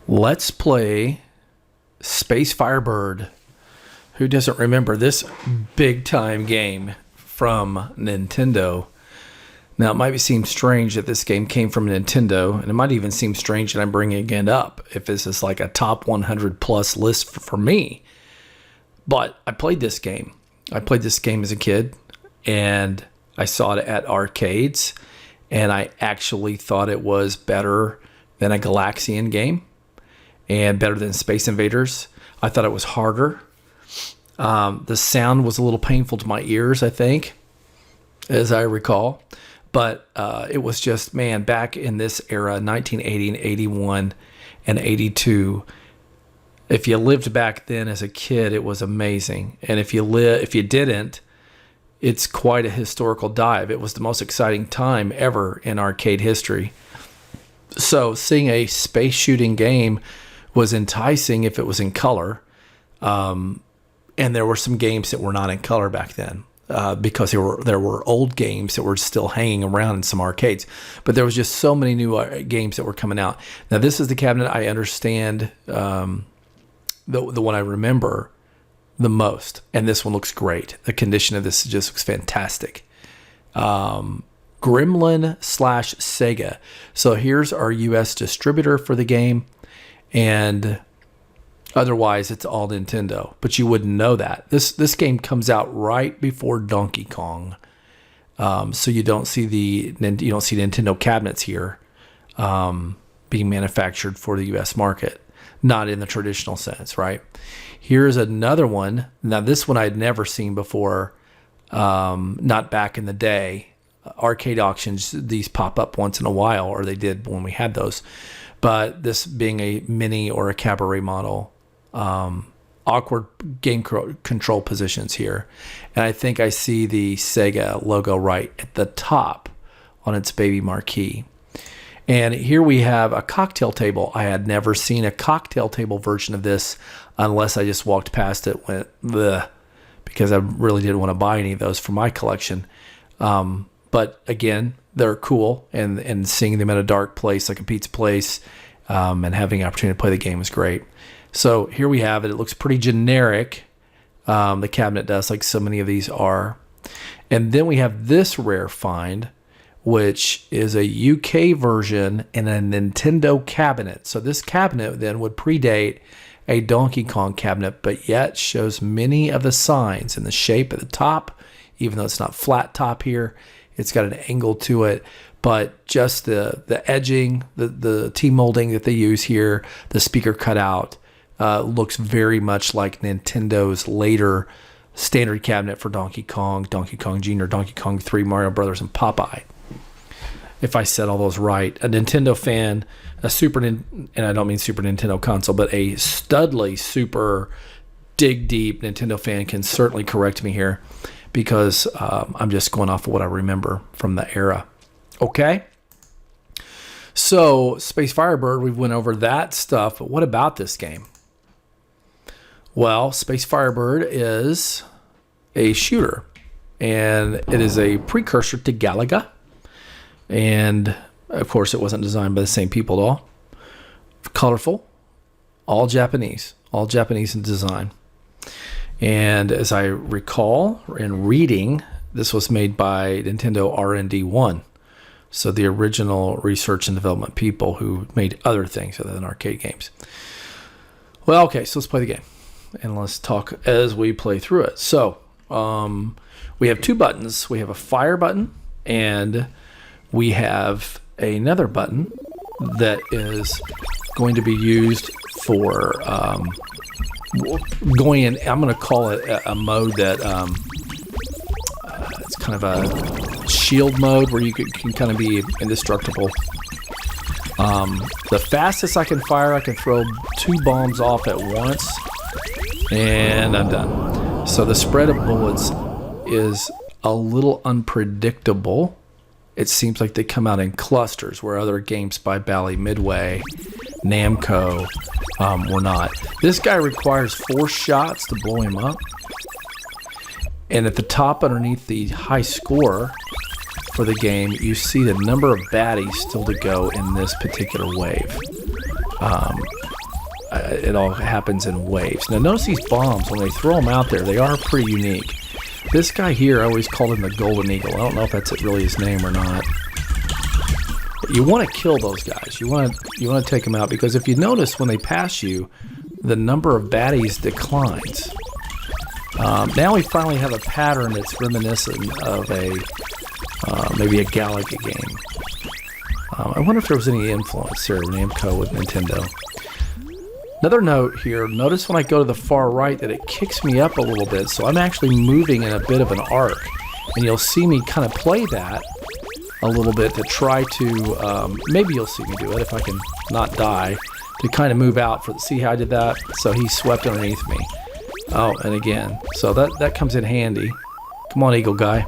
Let's play Space Firebird. Who doesn't remember this big time game from Nintendo? Now, it might seem strange that this game came from Nintendo, and it might even seem strange that I'm bringing it up if this is like a top 100 plus list for me. But I played this game. I played this game as a kid, and I saw it at arcades, and I actually thought it was better than a Galaxian game and better than Space Invaders. I thought it was harder. The sound was a little painful to my ears, I think, as I recall. But it was just, man, back in this era, 1980 and 81 and 82, if you lived back then as a kid, it was amazing. And if you didn't, it's quite a historical dive. It was the most exciting time ever in arcade history. So seeing a space shooting game was enticing if it was in color. And there were some games that were not in color back then. Because there were old games that were still hanging around in some arcades. But there was just so many new games that were coming out. Now, this is the cabinet I understand, the one I remember the most. And this one looks great. The condition of this just looks fantastic. Gremlin/Sega. So here's our U.S. distributor for the game. And otherwise, it's all Nintendo, but you wouldn't know that. This game comes out right before Donkey Kong, so you don't see Nintendo cabinets here being manufactured for the U.S. market, not in the traditional sense, right? Here's another one. Now, this one I'd never seen before, not back in the day. Arcade auctions, these pop up once in a while, or they did when we had those. But this being a mini or a cabaret model. Awkward game control positions here. And I think I see the Sega logo right at the top on its baby marquee. And here we have a cocktail table. I had never seen a cocktail table version of this unless I just walked past it, went bleh, because I really didn't want to buy any of those for my collection. But again, they're cool, and seeing them in a dark place like a pizza place and having the opportunity to play the game was great. So here we have it. It looks pretty generic. The cabinet does, like so many of these are. And then we have this rare find, which is a UK version in a Nintendo cabinet. So this cabinet then would predate a Donkey Kong cabinet, but yet shows many of the signs in the shape at the top, even though it's not flat top here. It's got an angle to it. But just the edging, the T-molding that they use here, the speaker cutout, looks very much like Nintendo's later standard cabinet for Donkey Kong, Donkey Kong Jr., Donkey Kong 3, Mario Brothers, and Popeye. If I said all those right. A Nintendo fan, and I don't mean Super Nintendo console, but a Studley super dig deep Nintendo fan can certainly correct me here because I'm just going off of what I remember from the era. Okay? So, Space Firebird, we've went over that stuff, but what about this game? Well, Space Firebird is a shooter, and it is a precursor to Galaga. And, of course, it wasn't designed by the same people at all. Colorful, all Japanese in design. And as I recall in reading, this was made by Nintendo R&D 1. So the original research and development people who made other things other than arcade games. Well, okay, so let's play the game. And let's talk as we play through it. So, we have two buttons. We have a fire button, and we have another button that is going to be used for going in. I'm going to call it a mode that it's kind of a shield mode where you can kind of be indestructible. The fastest I can fire, I can throw 2 bombs off at once. And I'm done. So the spread of bullets is a little unpredictable. It seems like they come out in clusters, where other games by Bally Midway, Namco, were not. This guy requires 4 shots to blow him up. And at the top underneath the high score for the game, you see the number of baddies still to go in this particular wave. it all happens in waves. Now notice these bombs, when they throw them out there, they are pretty unique. This guy here, I always called him the Golden Eagle. I don't know if that's really his name or not. But you want to kill those guys. You want to take them out, because if you notice when they pass you, the number of baddies declines. Now we finally have a pattern that's reminiscent of maybe a Galaxian game. I wonder if there was any influence here, Namco with Nintendo. Another note here, notice when I go to the far right that it kicks me up a little bit, so I'm actually moving in a bit of an arc. And you'll see me kind of play that a little bit to try to, maybe you'll see me do it if I can not die, to kind of move out. See how I did that? So he swept underneath me. Oh, and again, so that comes in handy. Come on, Eagle guy.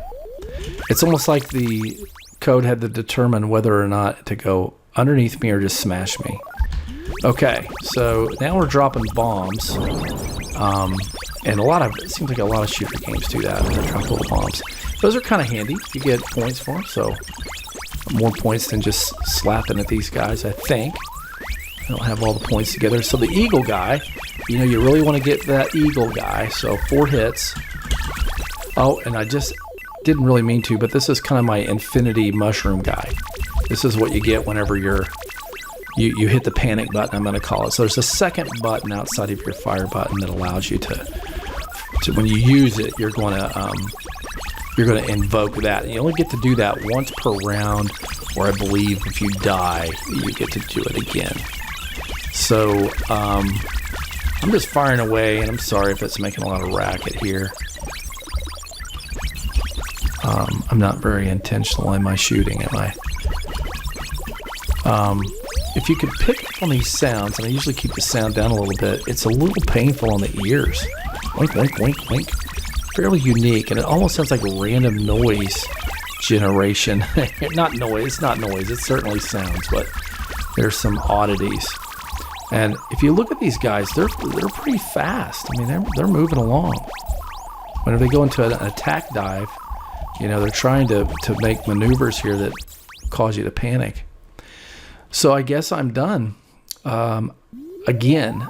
It's almost like the code had to determine whether or not to go underneath me or just smash me. Okay, so now we're dropping bombs, and it seems like a lot of shooter games do that. They drop little bombs. Those are kind of handy. You get points for them, so more points than just slapping at these guys, I think. I don't have all the points together. So the Eagle guy, you know, you really want to get that Eagle guy. So 4 hits. Oh, and I just didn't really mean to, but this is kind of my infinity mushroom guy. This is what you get whenever you hit the panic button, I'm going to call it. So there's a second button outside of your fire button that allows you to when you use it, you're going to invoke that. And you only get to do that once per round, or I believe if you die, you get to do it again. So I'm just firing away, and I'm sorry if it's making a lot of racket here. I'm not very intentional in my shooting, am I? If you could pick up on these sounds, and I usually keep the sound down a little bit, it's a little painful on the ears. Wink, wink, wink, wink. Fairly unique, and it almost sounds like random noise generation. Not noise, it's not noise, it certainly sounds, but there's some oddities. And if you look at these guys, they're pretty fast. I mean, they're moving along. Whenever they go into an attack dive, you know, they're trying to make maneuvers here that cause you to panic. So I guess I'm done. Again,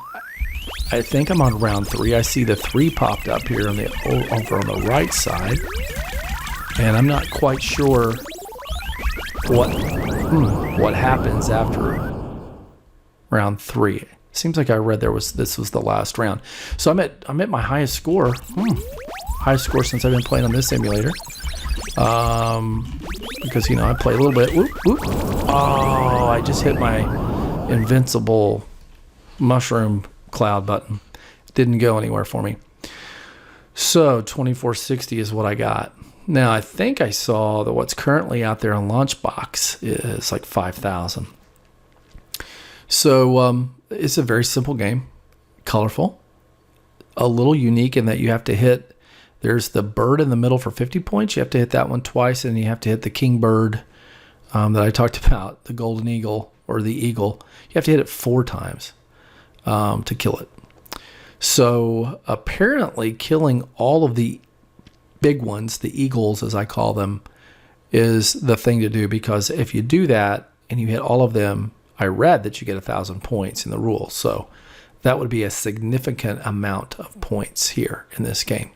I think I'm on round 3. I see the 3 popped up here over on the right side, and I'm not quite sure what happens after round 3. Seems like I read this was the last round. So I'm at my highest score. Highest score since I've been playing on this emulator. Because, you know, I play a little bit. Whoop, whoop. Oh, I just hit my invincible mushroom cloud button. Didn't go anywhere for me. So 2460 is what I got. Now I think I saw that what's currently out there on Launchbox is like 5,000. So it's a very simple game, colorful, a little unique in that you have to hit. There's the bird in the middle for 50 points. You have to hit that one twice, and you have to hit the king bird that I talked about, the golden eagle or the eagle. You have to hit it 4 times to kill it. So apparently killing all of the big ones, the eagles as I call them, is the thing to do, because if you do that and you hit all of them, I read that you get 1,000 points in the rules. So that would be a significant amount of points here in this game.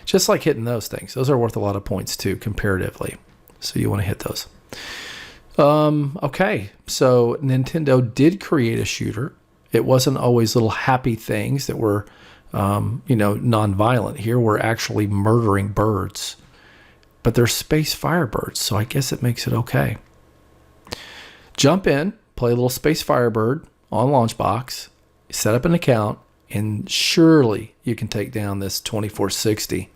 Just like hitting those things. Those are worth a lot of points too, comparatively. So you want to hit those. Okay, so Nintendo did create a shooter. It wasn't always little happy things that were, non-violent. Here we're actually murdering birds. But they're space Firebirds, so I guess it makes it okay. Jump in, play a little Space Firebird on Launchbox, set up an account, and surely you can take down this 2460.